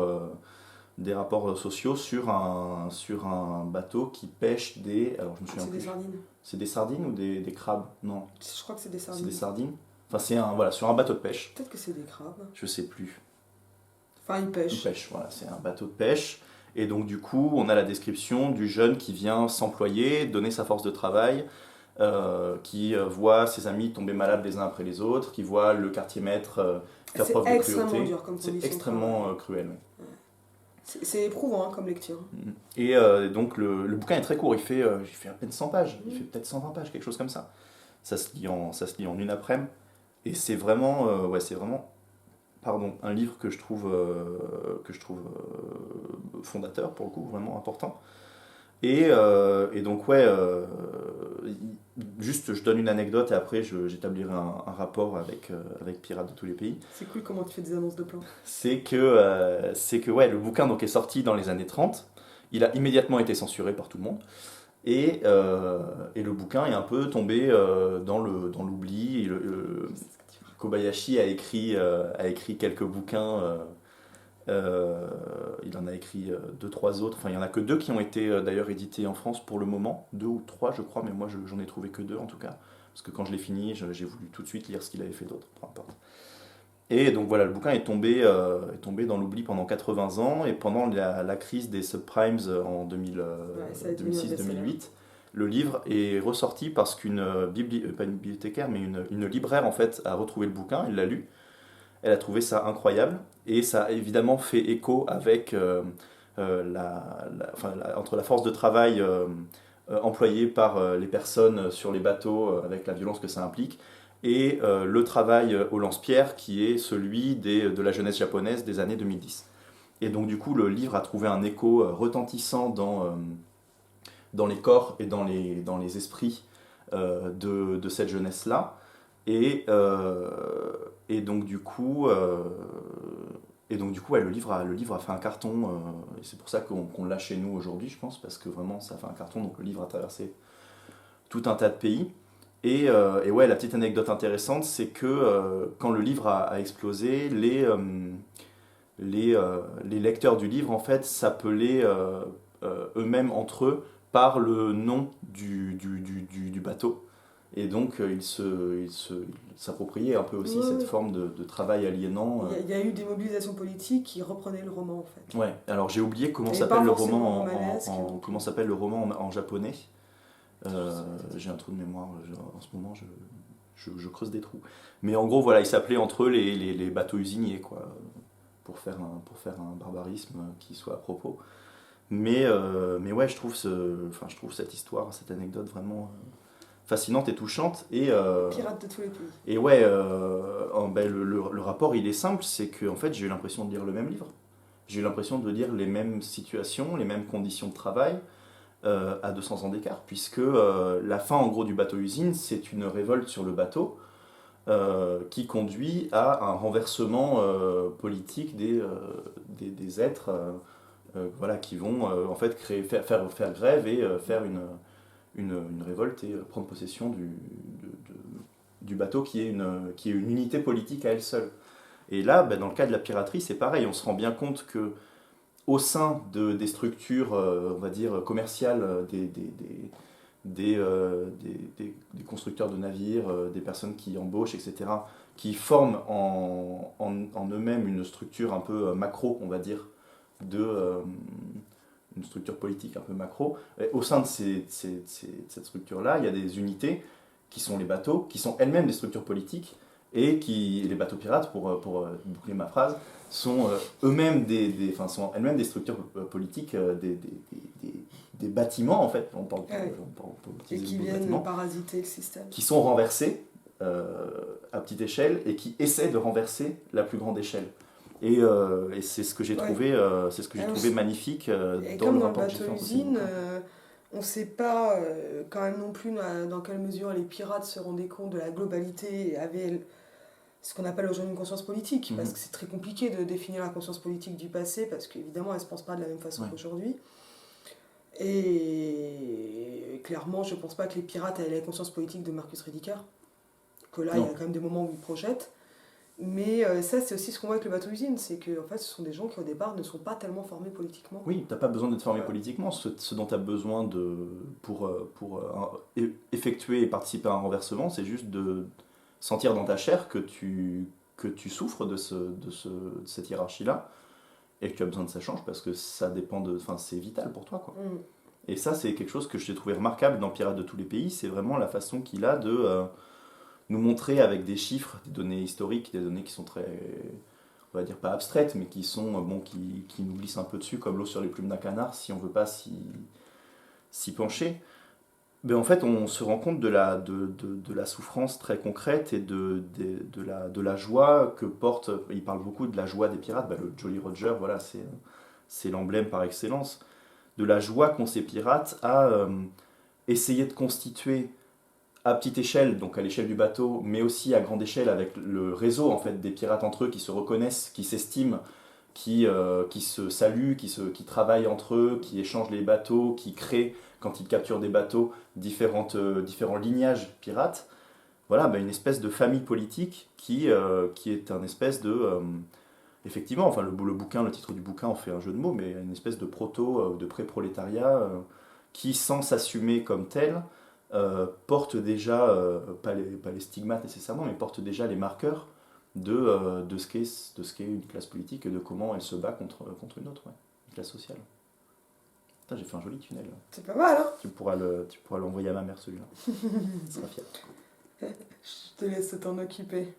sociaux sur un bateau qui pêche des... Alors je me souviens C'est des plus. sardines. C'est des sardines ou des crabes? Non, Je crois que c'est des c'est sardines. des sardines. Enfin, voilà, sur un bateau de pêche. Peut-être que c'est des crabes. Je sais plus. Enfin, ils Une pêchent. pêche, voilà, c'est un bateau de pêche. Et donc du coup, on a la description du jeune qui vient s'employer, donner sa force de travail, qui voit ses amis tomber malades les uns après les autres, qui voit le quartier maître faire C'est preuve de extrêmement cruauté. dur comme C'est condition de extrêmement travail. cruel. Ouais. C'est éprouvant hein, comme lecture. Et donc le bouquin est très court, il fait à peine 100 pages, il fait peut-être 120 pages, quelque chose comme ça. Ça se lit en une après-midi. Et c'est vraiment, un livre que je trouve fondateur, pour le coup, vraiment important. Et donc, ouais, juste je donne une anecdote et après j'établirai un rapport avec Pirates de tous les pays. C'est cool comment tu fais des annonces de plans. C'est que ouais, le bouquin donc, est sorti dans les années 30. Il a immédiatement été censuré par tout le monde. Et le bouquin est un peu tombé dans l'oubli. Kobayashi a écrit quelques bouquins. Il en a écrit deux, trois autres. Enfin, il n'y en a que deux qui ont été d'ailleurs édités en France pour le moment. Deux ou trois, je crois, mais moi j'en ai trouvé que deux en tout cas. Parce que quand je l'ai fini, j'ai voulu tout de suite lire ce qu'il avait fait d'autre. Peu importe. Et donc voilà, le bouquin est tombé dans l'oubli pendant 80 ans. Et pendant la crise des subprimes en Ça a été devenu un best-seller. 2006-2008, le livre est ressorti parce qu'une pas une bibliothécaire, mais une libraire en fait a retrouvé le bouquin, elle l'a lu, elle a trouvé ça incroyable et ça a évidemment fait écho avec entre la force de travail employée par les personnes sur les bateaux avec la violence que ça implique et le travail au lance-pierre qui est celui de la jeunesse japonaise des années 2010. Et donc du coup le livre a trouvé un écho retentissant dans les corps et dans les esprits de cette jeunesse-là. Et donc du coup, ouais, le livre a fait un carton. Et c'est pour ça qu'on l'a chez nous aujourd'hui, je pense, parce que vraiment ça a fait un carton. Donc le livre a traversé tout un tas de pays. Et ouais, la petite anecdote intéressante, c'est que quand le livre a explosé, les lecteurs du livre en fait s'appelaient eux-mêmes entre eux par le nom du bateau. Et donc, ils s'appropriaient un peu aussi cette forme de travail aliénant. Il y a eu des mobilisations politiques qui reprenaient le roman en fait. Ouais, alors j'ai oublié comment Et s'appelle pas le forcément roman romanesque. comment s'appelle le roman en japonais. J'ai un trou de mémoire, en ce moment je creuse des trous. Mais en gros, voilà, ils s'appelaient entre eux les bateaux usiniers, quoi, pour faire un barbarisme qui soit à propos. Mais ouais, je trouve cette histoire, cette anecdote vraiment fascinante et touchante. Pirates de tous les pays. Et ouais, le rapport il est simple, c'est que en fait j'ai eu l'impression de lire le même livre. J'ai eu l'impression de lire les mêmes situations, les mêmes conditions de travail à 200 ans d'écart, puisque la fin en gros du bateau-usine, c'est une révolte sur le bateau qui conduit à un renversement politique des êtres voilà, qui vont en fait faire grève et faire une révolte et prendre possession du bateau qui est une unité politique à elle seule. Et là, dans le cas de la piraterie, c'est pareil, on se rend bien compte que au sein des structures, on va dire, commerciales, des constructeurs de navires, des personnes qui embauchent, etc., qui forment en eux-mêmes une structure un peu macro, on va dire, une structure politique un peu macro. Et au sein de cette structure-là, il y a des unités qui sont les bateaux, qui sont elles-mêmes des structures politiques, et les bateaux pirates, pour boucler ma phrase, sont eux-mêmes sont elles-mêmes des structures politiques, des bâtiments, en fait, on peut Et utiliser qui le mot viennent bâtiment, parasiter le système. qui sont renversés à petite échelle et qui essaient de renverser la plus grande échelle. Et c'est ce que j'ai trouvé, magnifique Et dans comme le dans le rapport que j'ai bateau fait en usine, on ne sait pas quand même non plus dans quelle mesure les pirates se rendaient compte de la globalité et avaient ce qu'on appelle aujourd'hui une conscience politique, parce que c'est très compliqué de définir la conscience politique du passé, parce qu'évidemment elle ne se pense pas de la même façon qu'aujourd'hui. Et clairement, je ne pense pas que les pirates avaient la conscience politique de Marcus Rediker, que là, il y a quand même des moments où ils projettent. Mais ça, c'est aussi ce qu'on voit avec le bateau usine, c'est que en fait, ce sont des gens qui au départ ne sont pas tellement formés politiquement. Oui, t'as pas besoin d'être formé politiquement. Ce dont tu as besoin pour effectuer et participer à un renversement, c'est juste de sentir dans ta chair que tu souffres de cette hiérarchie-là et que tu as besoin que ça change parce que ça dépend enfin, c'est vital pour toi, quoi. Et ça, c'est quelque chose que j'ai trouvé remarquable dans Pirates de tous les pays. C'est vraiment la façon qu'il a de nous montrer avec des chiffres, des données historiques, des données qui sont très, on va dire pas abstraites, mais qui sont qui nous glissent un peu dessus comme l'eau sur les plumes d'un canard si on veut pas s'y pencher. Mais en fait, on se rend compte de la souffrance très concrète et de la joie que porte. Il parle beaucoup de la joie des pirates. Le Jolly Roger, voilà, c'est l'emblème par excellence de la joie qu'ont ces pirates à essayer de constituer à petite échelle, donc à l'échelle du bateau, mais aussi à grande échelle avec le réseau en fait des pirates entre eux qui se reconnaissent, qui s'estiment, qui se saluent, qui travaillent entre eux, qui échangent les bateaux, qui créent quand ils capturent des bateaux différents lignages pirates. Voilà, une espèce de famille politique qui est un espèce de effectivement, enfin le bouquin, le titre du bouquin en fait un jeu de mots, mais une espèce de de pré-prolétariat qui, sans s'assumer comme tel, porte déjà, pas les stigmates nécessairement, mais porte déjà les marqueurs de ce qu'est une classe politique et de comment elle se bat contre une autre, une classe sociale. Putain, j'ai fait un joli tunnel. C'est pas mal, hein? Tu pourras l'envoyer à ma mère, celui-là. Elle sera fière. Je te laisse t'en occuper.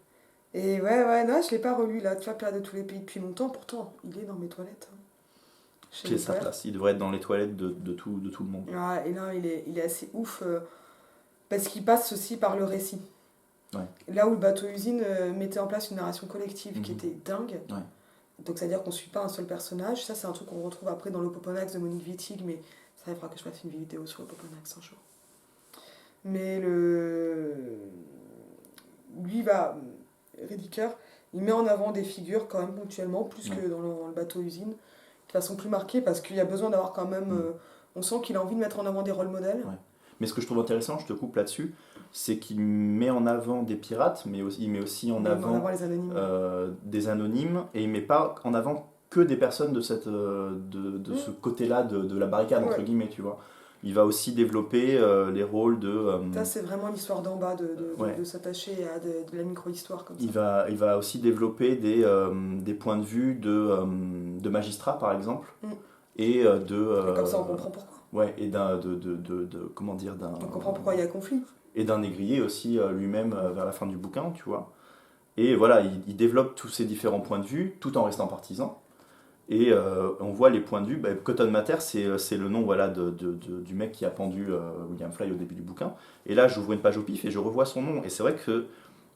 Et ouais, non, je l'ai pas relu là, tu vois, Pirates de tous les pays depuis longtemps, pourtant, il est dans mes toilettes. Chez sa place, il devrait être dans les toilettes de tout le monde. Ah, et là, il est assez ouf, parce qu'il passe aussi par le récit. Ouais. Là où le bateau usine mettait en place une narration collective qui était dingue. Ouais. Donc c'est-à-dire qu'on ne suit pas un seul personnage. Ça, c'est un truc qu'on retrouve après dans le Poponax de Monique Wittig, mais ça, il faudra que je fasse une vidéo sur le Poponax un jour. Mais lui, Rediker, il met en avant des figures quand même ponctuellement, plus que dans le bateau usine, de façon plus marquée, parce qu'il y a besoin d'avoir quand même... on sent qu'il a envie de mettre en avant des rôles modèles. Ouais. Mais ce que je trouve intéressant, je te coupe là-dessus, c'est qu'il met en avant des pirates, mais il met aussi en avant les anonymes. des anonymes, et il met pas en avant que des personnes de ce côté-là de la barricade, entre guillemets, tu vois. Il va aussi développer les rôles de... ça, c'est vraiment l'histoire d'en bas, de s'attacher à de la micro-histoire comme ça. Il va aussi développer des points de vue de magistrats, par exemple, et comme ça, on comprend pourquoi. Ouais, et comment dire, on comprend pourquoi il y a conflit. Et d'un négrier aussi lui-même vers la fin du bouquin, tu vois. Et voilà, il développe tous ces différents points de vue, tout en restant partisan. Et on voit les points de vue. Cotton Mather, c'est le nom voilà, du mec qui a pendu William Fly au début du bouquin. Et là, j'ouvre une page au pif et je revois son nom. Et c'est vrai que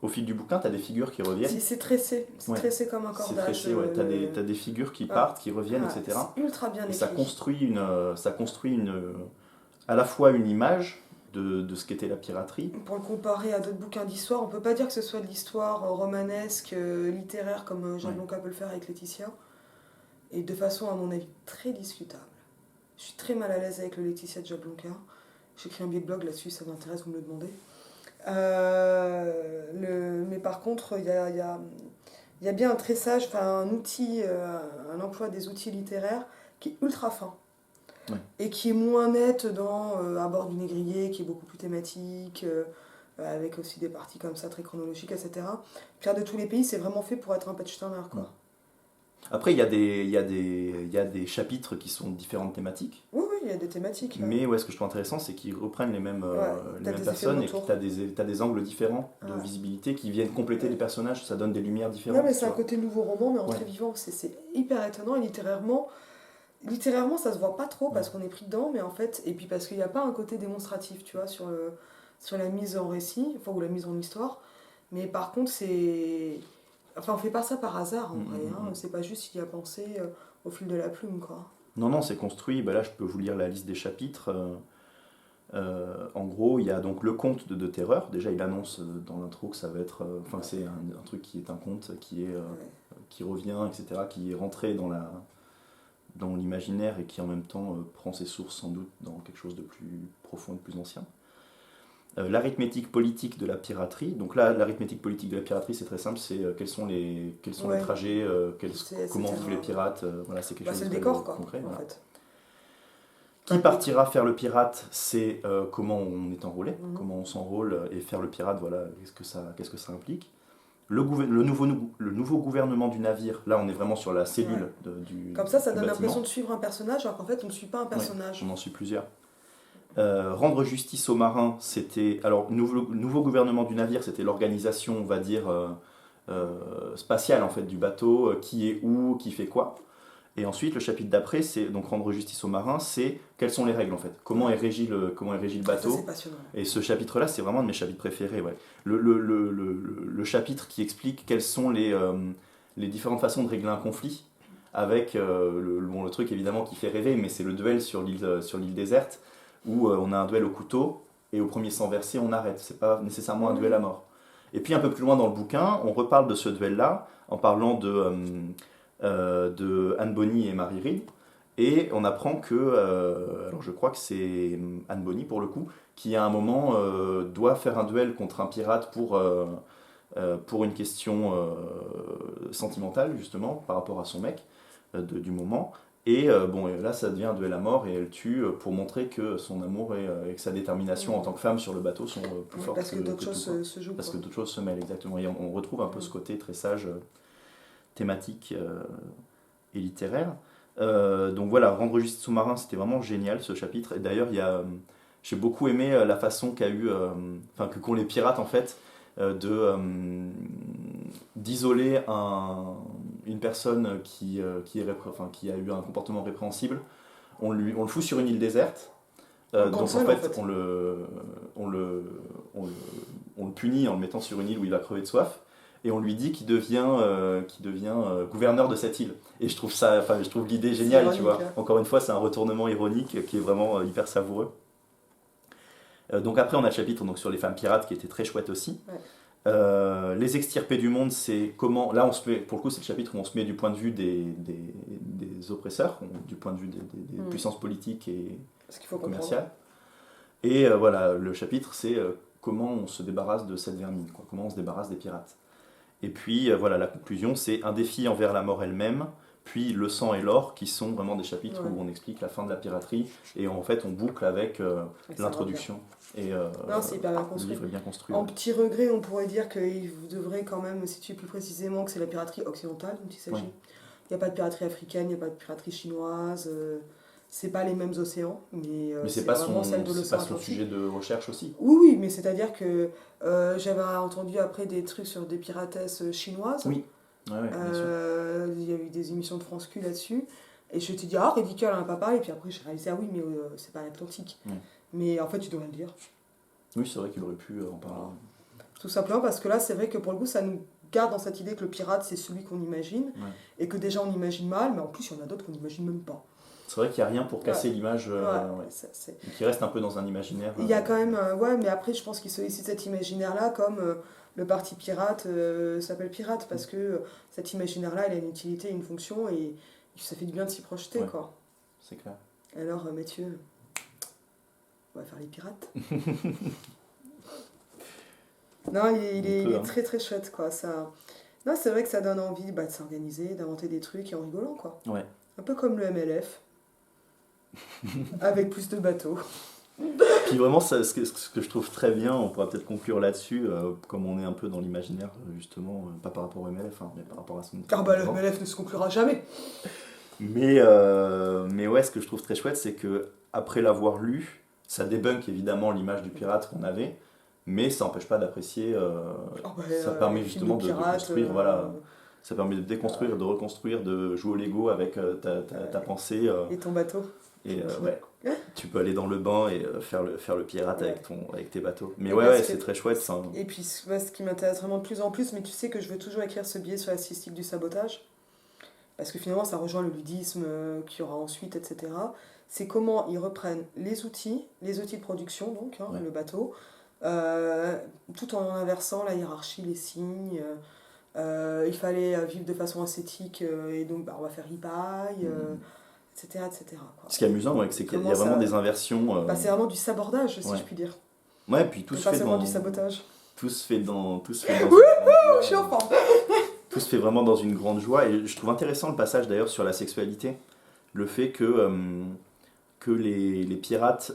au fil du bouquin, tu as des figures qui reviennent. C'est tressé, tressé comme un cordage. C'est tressé, tu as des figures qui partent, qui reviennent, etc. C'est ultra bien écrit. Et ça construit à la fois une image de ce qu'était la piraterie. Pour le comparer à d'autres bouquins d'histoire, on peut pas dire que ce soit de l'histoire romanesque, littéraire, comme Jablonka peut le faire avec Laetitia. Et de façon, à mon avis, très discutable. Je suis très mal à l'aise avec le Laetitia de Jablonka. J'écris un billet de blog là-dessus, ça m'intéresse, vous me le demandez. Mais par contre, il y a bien un tressage, un outil, un emploi des outils littéraires qui est ultra fin. Ouais. Et qui est moins net à bord du négrier, qui est beaucoup plus thématique, avec aussi des parties comme ça, très chronologiques, etc. Pirates de tous les pays, c'est vraiment fait pour être un patch turner, quoi. Ouais. Après, il y a des chapitres qui sont différentes thématiques. Oui, il y a des thématiques. Mais ce que je trouve intéressant, c'est qu'ils reprennent les mêmes personnes et que tu as des angles différents de visibilité qui viennent compléter les personnages, ça donne des lumières différentes. Non, mais c'est un côté nouveau roman, mais en très vivant. C'est hyper étonnant et littérairement, littérairement, ça se voit pas trop parce qu'on est pris dedans, mais en fait, et puis parce qu'il n'y a pas un côté démonstratif, tu vois, sur la mise en récit, enfin, ou la mise en histoire. Mais par contre, c'est. Enfin, on fait pas ça par hasard en vrai, hein. C'est pas juste il y a pensé au fil de la plume, quoi. Non, non, c'est construit. Bah là, je peux vous lire la liste des chapitres. En gros, il y a donc le conte de Terreur. Déjà, il annonce dans l'intro que ça va être. Enfin, que c'est un truc qui est un conte Ouais. qui revient, etc., qui est rentré dans l'imaginaire et qui en même temps prend ses sources sans doute dans quelque chose de plus profond et de plus ancien. L'arithmétique politique de la piraterie. Donc là, l'arithmétique politique de la piraterie, c'est très simple, c'est quels sont les Ouais. trajets, comment Etc. vivent les pirates, voilà, c'est quelque Bah, chose c'est de le très décor, quoi, concret. en Voilà. fait. Qui partira faire le pirate, c'est comment on est enrôlé, Mhm. comment on s'enrôle et faire le pirate, voilà, qu'est-ce que ça implique. Le nouveau gouvernement du navire, là on est vraiment sur la cellule Ouais. du Comme ça du donne l'impression bâtiment. de suivre un personnage, alors qu'en fait, on ne suit pas un Oui, personnage. on en suit plusieurs. Rendre justice aux marins, c'était. Alors, nouveau gouvernement du navire, c'était l'organisation, on va dire, spatiale en fait, du bateau, qui est où, qui fait quoi. Et ensuite, le chapitre d'après, c'est donc rendre justice aux marins, c'est quelles sont les règles en fait, comment est régi le Ah, ça, bateau. c'est passionnant. Et ce chapitre-là, c'est vraiment un de mes chapitres préférés. Ouais. Le chapitre qui explique quelles sont les différentes façons de régler un conflit, avec le truc évidemment qui fait rêver, mais c'est le duel sur l'île déserte, où on a un duel au couteau, et au premier sang versé, on arrête. C'est pas nécessairement un duel à mort. Et puis un peu plus loin dans le bouquin, on reparle de ce duel-là, en parlant de Anne Bonny et Mary Read. Et on apprend que, alors je crois que c'est Anne Bonny pour le coup, qui à un moment doit faire un duel contre un pirate pour une question sentimentale justement par rapport à son mec du moment. Et bon, et là ça devient un duel à mort et elle tue pour montrer que son amour et que sa détermination en tant que femme sur le bateau sont plus fortes Parce que d'autres que choses tout, quoi. se jouent. Parce Quoi. que d'autres choses se mêlent exactement. Et on retrouve un peu ce côté très sage, thématique et littéraire. Donc voilà, Rendre justice sous-marin, c'était vraiment génial ce chapitre. Et d'ailleurs, j'ai beaucoup aimé la façon qu'ont les pirates en fait d'isoler une personne qui a eu un comportement répréhensible. On le fout sur une île déserte. Donc Console, en fait, on le punit en le mettant sur une île où il va crever de soif. Et on lui dit qu'il devient gouverneur de cette île. Et je trouve l'idée géniale, ironique, tu vois. hein. Encore une fois, c'est un retournement ironique qui est vraiment hyper savoureux. Donc après, on a le chapitre donc, sur les femmes pirates qui était très chouette aussi. Ouais. Les extirpés du monde, c'est comment. Là, pour le coup, c'est le chapitre où on se met du point de vue des oppresseurs, du point de vue des puissances politiques et Parce qu'il faut commerciales. Et voilà, le chapitre, c'est comment on se débarrasse de cette vermine, quoi, comment on se débarrasse des pirates. Et puis voilà, la conclusion, c'est un défi envers la mort elle-même, puis le sang et l'or, qui sont vraiment des chapitres où on explique la fin de la piraterie, et en fait on boucle avec l'introduction. Et non, c'est hyper bien construit. Le livre est bien construit. En petit regret, on pourrait dire qu'il devrait quand même situer plus précisément que c'est la piraterie occidentale dont il s'agit. Ouais. Il n'y a pas de piraterie africaine, il n'y a pas de piraterie chinoise, c'est pas les mêmes océans, mais c'est pas vraiment celle de c'est l'océan pas son Atlantique. sujet de recherche aussi. Oui, oui, mais c'est-à-dire que j'avais entendu après des trucs sur des piratesses chinoises. Oui, ouais, bien sûr. Il y a eu des émissions de France Q là-dessus. Et je t'ai dit, ah, ridicule, on n'a pas parlé. Et puis après, j'ai réalisé, ah oui, mais c'est pas l'Atlantique. Ouais. Mais en fait, tu devrais le dire. Oui, c'est vrai qu'il aurait pu en parler. Tout simplement parce que là, c'est vrai que pour le coup, ça nous garde dans cette idée que le pirate, c'est celui qu'on imagine. Ouais. Et que déjà, on imagine mal, mais en plus, il y en a d'autres qu'on n'imagine même pas. C'est vrai qu'il n'y a rien pour casser l'image, qui reste un peu dans un imaginaire. Il y a quand même, ouais, mais après, je pense qu'il sollicite cet imaginaire-là comme le parti pirate s'appelle pirate parce que cet imaginaire-là, il a une utilité, une fonction et ça fait du bien de s'y projeter, quoi. C'est clair. Alors, Mathieu, on va faire les pirates. Non, il est très très chouette, quoi. Ça... Non, c'est vrai que ça donne envie de s'organiser, d'inventer des trucs et en rigolant, quoi. Ouais. Un peu comme le MLF, avec plus de bateaux. Puis vraiment, ce que je trouve très bien, on pourra peut-être conclure là-dessus, comme on est un peu dans l'imaginaire, justement, pas par rapport au MLF, mais par rapport à son... Car le MLF ne se conclura jamais. Mais ouais, ce que je trouve très chouette, c'est que après l'avoir lu, ça débunk évidemment l'image du pirate qu'on avait, mais ça n'empêche pas d'apprécier, ça permet justement de construire, voilà, Ça permet de déconstruire, de reconstruire, de jouer au Lego avec ta pensée. Et ton bateau. Et ouais, tu peux aller dans le bain et faire le pirate Ouais. avec tes bateaux. Mais Et ouais, parce ouais, que- c'est très chouette ça. Et puis, ouais, ce qui m'intéresse vraiment de plus en plus, mais tu sais que je veux toujours écrire ce billet sur la statistique du sabotage, parce que finalement ça rejoint le ludisme qu'il y aura ensuite, etc. C'est comment ils reprennent les outils de production, donc, hein, Ouais. le bateau, tout en inversant la hiérarchie, les signes. Il fallait vivre de façon ascétique, et donc bah, on va faire ripaille, etc. etc. quoi. Ce qui est amusant, ouais, c'est qu'il y a Comment vraiment ça- des inversions. Bah, c'est vraiment du sabordage, si Ouais. je puis dire. Ouais, puis tout C'est se pas fait seulement dans. du sabotage. Tout se fait dans. Je suis en forme. Tout se fait vraiment dans une grande joie. Et je trouve intéressant le passage d'ailleurs sur la sexualité. Le fait que les pirates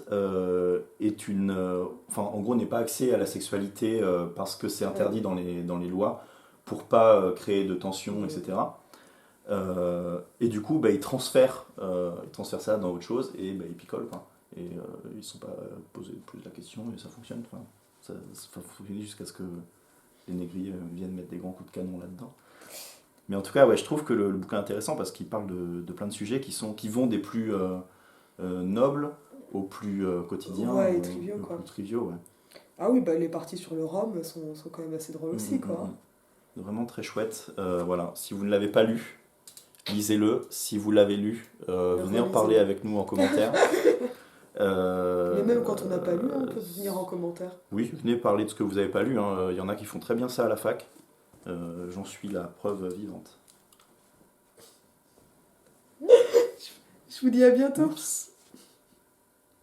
aient une. Enfin, en gros, n'aient pas accès à la sexualité parce que c'est interdit dans les lois pour pas créer de tensions, etc. Et du coup, bah, ils transfèrent ça dans autre chose et bah, ils picolent, quoi. Et ils ne se sont pas posé plus la question et ça fonctionne. Enfin, ça fonctionne jusqu'à ce que les négriers viennent mettre des grands coups de canon là-dedans. Mais en tout cas, ouais, je trouve que le bouquin est intéressant parce qu'il parle de plein de sujets qui vont des plus nobles aux plus quotidiens. Ouais, et triviaux, aux quoi. plus triviaux, ouais. Ah oui, bah, les parties sur le rhum sont quand même assez drôles aussi, quoi. Vraiment très chouette. Voilà. Si vous ne l'avez pas lu, lisez-le. Si vous l'avez lu, venez en parler Relisez-le. avec nous en commentaire. Mais même quand on n'a pas lu, on peut venir en commentaire. Oui, venez parler de ce que vous n'avez pas lu. Hein. Il y en a qui font très bien ça à la fac. J'en suis la preuve vivante. Je vous dis à bientôt. Oups.